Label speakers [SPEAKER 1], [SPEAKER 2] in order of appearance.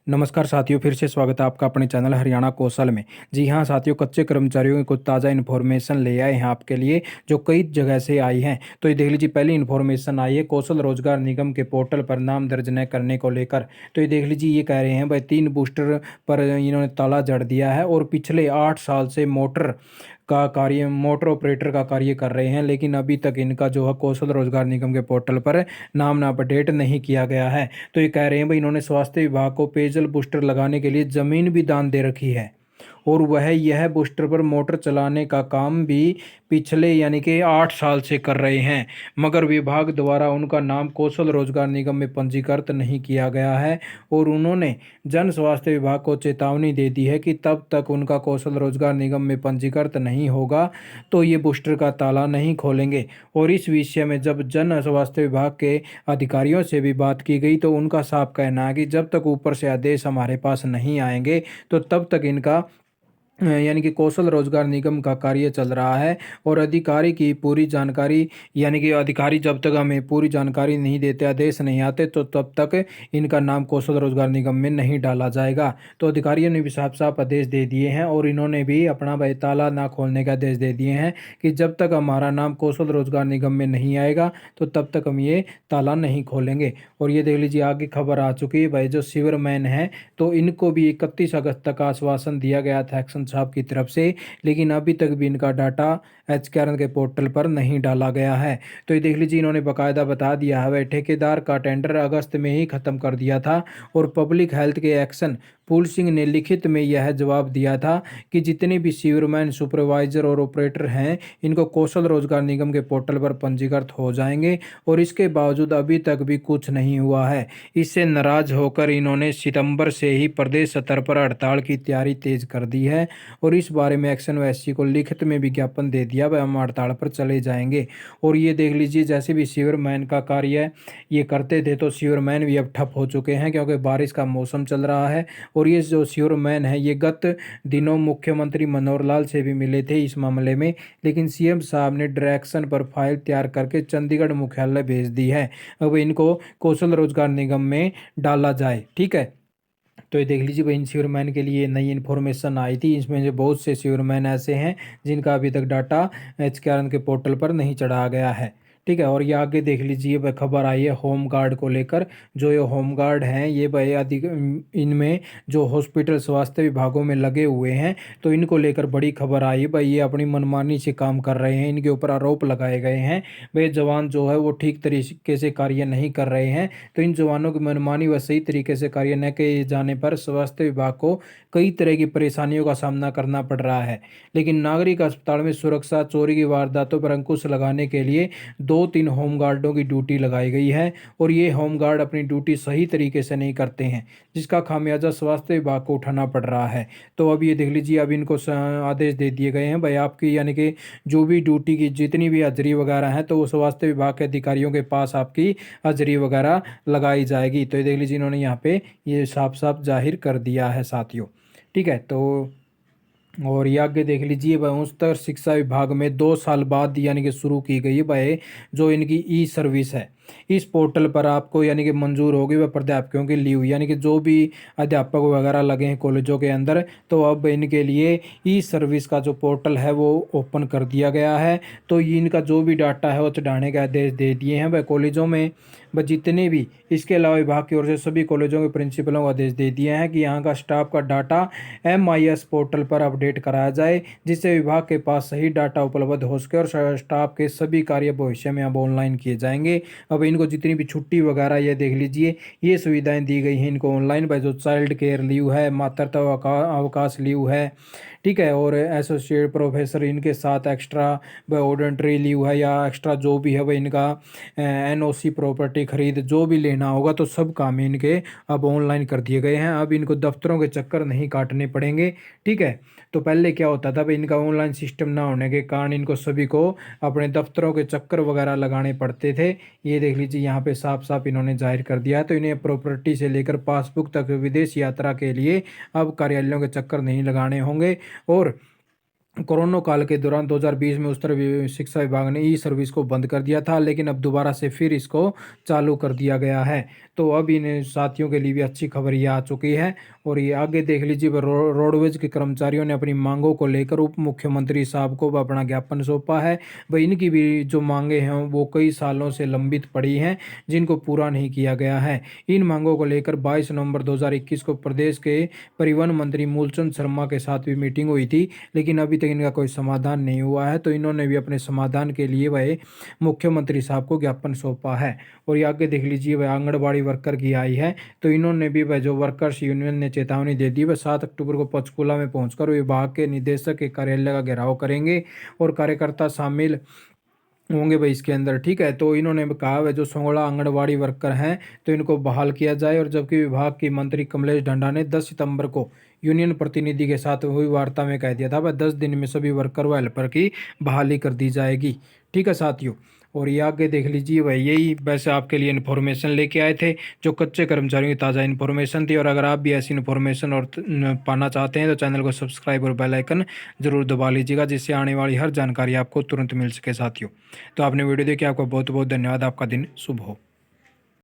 [SPEAKER 1] नमस्कार साथियों, फिर से स्वागत है आपका अपने चैनल हरियाणा कौशल में। जी हाँ साथियों, कच्चे कर्मचारियों की कुछ ताज़ा इन्फॉर्मेशन ले आए हैं आपके लिए, जो कई जगह से आई हैं। तो ये देख लीजिए, पहली इन्फॉर्मेशन आई है कौशल रोजगार निगम के पोर्टल पर नाम दर्ज न करने को लेकर। तो ये देख लीजिए, ये कह रहे हैं भाई 3 बूस्टर पर इन्होंने ताला जड़ दिया है और पिछले 8 साल से मोटर ऑपरेटर का कार्य कर रहे हैं, लेकिन अभी तक इनका जो है कौशल रोजगार निगम के पोर्टल पर नाम ना अपडेट नहीं किया गया है। तो ये कह रहे हैं भाई, इन्होंने स्वास्थ्य विभाग को पेयजल बूस्टर लगाने के लिए जमीन भी दान दे रखी है और वह यह बूस्टर पर मोटर चलाने का काम भी पिछले यानी कि 8 साल से कर रहे हैं, मगर विभाग द्वारा उनका नाम कौशल रोजगार निगम में पंजीकृत नहीं किया गया है। और उन्होंने जन स्वास्थ्य विभाग को चेतावनी दे दी है कि तब तक उनका कौशल रोजगार निगम में पंजीकृत नहीं होगा तो ये बूस्टर का ताला नहीं खोलेंगे। और इस विषय में जब जन स्वास्थ्य विभाग के अधिकारियों से भी बात की गई तो उनका साफ कहना है कि जब तक ऊपर से आदेश हमारे पास नहीं आएंगे तो तब तक इनका यानी कि कौशल रोजगार निगम का कार्य चल रहा है। और अधिकारी की पूरी जानकारी यानी कि अधिकारी जब तक हमें पूरी जानकारी नहीं देते, आदेश नहीं आते, तो तब तक इनका नाम कौशल रोजगार निगम में नहीं डाला जाएगा। तो अधिकारियों ने भी साफ साफ आदेश दे दिए हैं और इन्होंने भी अपना भाई ताला ना खोलने का आदेश दे दिए हैं कि जब तक हमारा नाम कौशल रोजगार निगम में नहीं आएगा तो तब तक हम ये ताला नहीं खोलेंगे। और ये देख लीजिए, आगे खबर आ चुकी है भाई, जो सीवरमैन है तो इनको भी 31 अगस्त तक आश्वासन दिया गया था एक्शन साहब की तरफ से, लेकिन अभी तक भी इनका डाटा एचकेआरएन के पोर्टल पर नहीं डाला गया है। तो ये देख लीजिए, इन्होंने बकायदा बता दिया है भाई, ठेकेदार का टेंडर अगस्त में ही खत्म कर दिया था और पब्लिक हेल्थ के एक्शन पूल सिंह ने लिखित में यह जवाब दिया था कि जितने भी सीवरमैन, सुपरवाइजर और ऑपरेटर हैं इनको कौशल रोजगार निगम के पोर्टल पर पंजीकृत हो जाएंगे। और इसके बावजूद अभी तक भी कुछ नहीं हुआ है। इससे नाराज होकर इन्होंने सितंबर से ही प्रदेश स्तर पर हड़ताल की तैयारी तेज कर दी है और इस बारे में एक्शन ओएससी को लिखित में विज्ञापन दे दिया, वह हम हड़ताल पर चले जाएंगे। और ये देख लीजिए, जैसे भी सीवरमैन का कार्य ये करते थे तो सीवरमैन भी अब ठप हो चुके हैं क्योंकि बारिश का मौसम चल रहा है। और ये जो सीवरमैन है ये गत दिनों मुख्यमंत्री मनोहर लाल से भी मिले थे इस मामले में, लेकिन सीएम साहब ने डायरेक्शन पर फाइल तैयार करके चंडीगढ़ मुख्यालय भेज दी है। अब इनको कौशल रोजगार निगम में डाला जाए। ठीक है, तो ये देख लीजिए भाई, इन सीवरमैन के लिए नई इन्फॉर्मेशन आई थी। इसमें जो बहुत से सीवरमैन ऐसे हैं जिनका अभी तक डाटा एचकेआरएन के पोर्टल पर नहीं चढ़ाया गया है। ठीक है, और ये आगे देख लीजिए भाई, खबर आई है होम गार्ड को लेकर। जो ये होम गार्ड हैं ये भाई अधिक इनमें जो हॉस्पिटल स्वास्थ्य विभागों में लगे हुए हैं तो इनको लेकर बड़ी खबर आई है भाई, ये अपनी मनमानी से काम कर रहे हैं। इनके ऊपर आरोप लगाए गए हैं भाई, जवान जो है वो ठीक तरीके से कार्य नहीं कर रहे हैं। तो इन जवानों की मनमानी व सही तरीके से कार्य न किए जाने पर स्वास्थ्य विभाग को कई तरह की परेशानियों का सामना करना पड़ रहा है। लेकिन नागरिक अस्पताल में सुरक्षा, चोरी की वारदातों पर अंकुश लगाने के लिए 2-3 होमगार्डों की ड्यूटी लगाई गई है और ये होमगार्ड अपनी ड्यूटी सही तरीके से नहीं करते हैं, जिसका खामियाजा स्वास्थ्य विभाग को उठाना पड़ रहा है। तो अब ये देख लीजिए, अब इनको आदेश दे दिए गए हैं भाई, आपकी यानी कि जो भी ड्यूटी की जितनी भी हाजिरी वगैरह है तो वो स्वास्थ्य विभाग के अधिकारियों के पास आपकी हाजिरी वगैरह लगाई जाएगी। तो ये देख लीजिए, इन्होंने यहाँ पे ये साफ साफ जाहिर कर दिया है साथियों। ठीक है, तो और ये आगे देख लीजिए भाई, उच्चतर शिक्षा विभाग में 2 साल बाद यानी कि शुरू की गई भाई जो इनकी ई सर्विस है। इस पोर्टल पर आपको यानी कि मंजूर होगी वह प्राध्यापकों की लीव, यानी कि जो भी अध्यापक वगैरह लगे हैं कॉलेजों के अंदर, तो अब इनके लिए ई सर्विस का जो पोर्टल है वो ओपन कर दिया गया है। तो इनका जो भी डाटा है वो चढ़ाने के आदेश दे दिए हैं भाई कॉलेजों में, बस जितने भी। इसके अलावा विभाग की ओर से सभी कॉलेजों के प्रिंसिपलों को आदेश दे दिए हैं कि यहाँ का स्टाफ का डाटा MIS पोर्टल पर अपडेट कराया जाए, जिससे विभाग के पास सही डाटा उपलब्ध हो सके और स्टाफ के सभी कार्य भविष्य में अब ऑनलाइन किए जाएंगे। अब इनको जितनी भी छुट्टी वगैरह ये देख लीजिए, ये सुविधाएं दी गई हैं इनको ऑनलाइन भाई, जो चाइल्ड केयर लीव है, मातृत्व अवकाश लीव है, ठीक है, और एसोसिएट प्रोफेसर इनके साथ एक्स्ट्रा ऑर्डिनरी लीव है या एक्स्ट्रा जो भी है वह इनका NOC प्रॉपर्टी खरीद जो भी लेना होगा तो सब काम इनके अब ऑनलाइन कर दिए गए हैं। अब इनको दफ्तरों के चक्कर नहीं काटने पड़ेंगे। ठीक है, तो पहले क्या होता था भाई, इनका ऑनलाइन सिस्टम ना होने के कारण इनको सभी को अपने दफ्तरों के चक्कर वगैरह लगाने पड़ते थे। ये देख लीजिए, यहाँ पे साफ साफ इन्होंने जाहिर कर दिया है। तो इन्हें प्रॉपर्टी से लेकर पासबुक तक विदेश यात्रा के लिए अब कार्यालयों के चक्कर नहीं लगाने होंगे। और कोरोना काल के दौरान 2020 में उत्तर शिक्षा विभाग ने ई सर्विस को बंद कर दिया था, लेकिन अब दोबारा से फिर इसको चालू कर दिया गया है। तो अब इन साथियों के लिए भी अच्छी खबर ये आ चुकी है। और ये आगे देख लीजिए, रोडवेज के कर्मचारियों ने अपनी मांगों को लेकर उप मुख्यमंत्री साहब को अपना ज्ञापन सौंपा है। वह इनकी भी जो मांगे हैं वो कई सालों से लंबित पड़ी हैं, जिनको पूरा नहीं किया गया है। इन मांगों को लेकर 22 नवंबर 2021 को प्रदेश के परिवहन मंत्री मूलचंद शर्मा के साथ भी मीटिंग हुई थी, लेकिन अभी तक इनका कोई समाधान नहीं हुआ है। तो इन्होंने भी अपने समाधान के लिए वह मुख्यमंत्री साहब को ज्ञापन सौंपा है। और ये आगे देख लीजिए, वह आंगनबाड़ी वर्कर की आई है। तो इन्होंने भी, वह जो वर्कर्स यूनियन ने चेतावनी दे दी, वह 7 अक्टूबर को पंचकूला में पहुंचकर विभाग के निदेशक के कार्यालय का घेराव करेंगे और कार्यकर्ता शामिल होंगे भाई इसके अंदर। ठीक है, तो इन्होंने कहा है जो सोंगड़ा आंगनबाड़ी वर्कर हैं तो इनको बहाल किया जाए। और जबकि विभाग की मंत्री कमलेश ढंडा ने 10 सितंबर को यूनियन प्रतिनिधि के साथ हुई वार्ता में कह दिया था वह 10 दिन में सभी वर्कर व हेल्पर की बहाली कर दी जाएगी। ठीक है साथियों, और ये आगे देख लीजिए, वह यही वैसे आपके लिए इन्फॉर्मेशन लेके आए थे जो कच्चे कर्मचारियों की ताज़ा इन्फॉर्मेशन थी। और अगर आप भी ऐसी इन्फॉर्मेशन और पाना चाहते हैं तो चैनल को सब्सक्राइब और बेल आइकन जरूर दबा लीजिएगा, जिससे आने वाली हर जानकारी आपको तुरंत मिल सके साथियों। तो आपने वीडियो देखी, आपका बहुत बहुत धन्यवाद। आपका दिन शुभ हो।